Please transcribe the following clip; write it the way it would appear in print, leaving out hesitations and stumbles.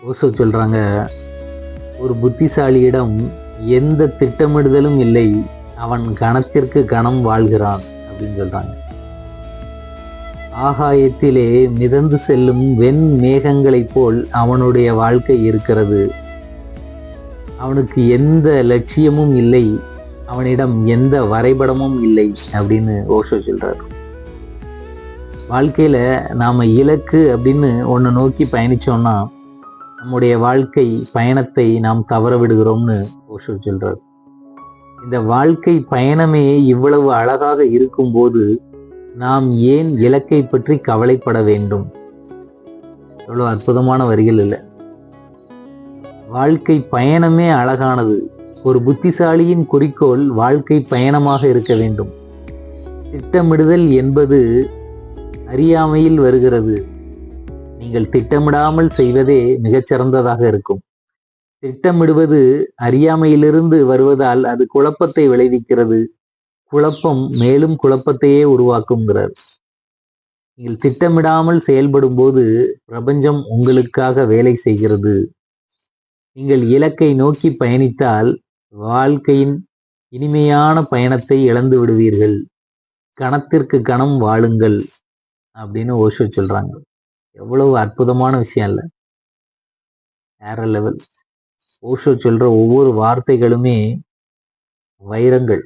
ஓசோ சொல்றாங்க, ஒரு புத்திசாலியிடம் எந்த திட்டமிடுதலும் இல்லை, அவன் கணத்திற்கு கணம் வாழ்கிறான் அப்படின்னு சொல்றாங்க. ஆகாயத்திலே மிதந்து செல்லும் வெண் மேகங்களைப் போல் அவனுடைய வாழ்க்கை இருக்கிறது. அவனுக்கு எந்த லட்சியமும் இல்லை, அவனிடம் எந்த வரைபடமும் இல்லை அப்படின்னு ஓஷோ சொல்றாரு. வாழ்க்கையில நாம இலக்கு அப்படின்னு ஒண்ணு நோக்கி பயணிச்சோம்னா நம்முடைய வாழ்க்கை பயணத்தை நாம் தவற விடுகிறோம்னு ஓஷோ சொல்றாரு. இந்த வாழ்க்கை பயணமே இவ்வளவு அழகாக இருக்கும்போது நாம் ஏன் இலக்கை பற்றி கவலைப்பட வேண்டும்? எவ்வளவு அற்புதமான வரிகள் இல்லை? வாழ்க்கை பயணமே அழகானது. ஒரு புத்திசாலியின் குறிக்கோள் வாழ்க்கை பயணமாக இருக்க வேண்டும். திட்டமிடுதல் என்பது அறியாமையில் வருகிறது. நீங்கள் திட்டமிடாமல் செய்வதே மிகச்சிறந்ததாக இருக்கும். திட்டமிடுவது அறியாமையிலிருந்து வருவதால் அது குழப்பத்தை விளைவிக்கிறது. குழப்பம் மேலும் குழப்பத்தையே உருவாக்குங்கிறார். நீங்கள் திட்டமிடாமல் செயல்படும் போது பிரபஞ்சம் உங்களுக்காக வேலை செய்கிறது. நீங்கள் இலக்கை நோக்கி பயணித்தால் வாழ்க்கையின் இனிமையான பயணத்தை இழந்து விடுவீர்கள். கணத்திற்கு கணம் வாழுங்கள் அப்படின்னு ஓஷோ சொல்றாங்க. எவ்வளவு அற்புதமான விஷயம் இல்ல? வேற லெவல். ஓஷோ சொல்ற ஒவ்வொரு வார்த்தைகளுமே வைரங்கள்.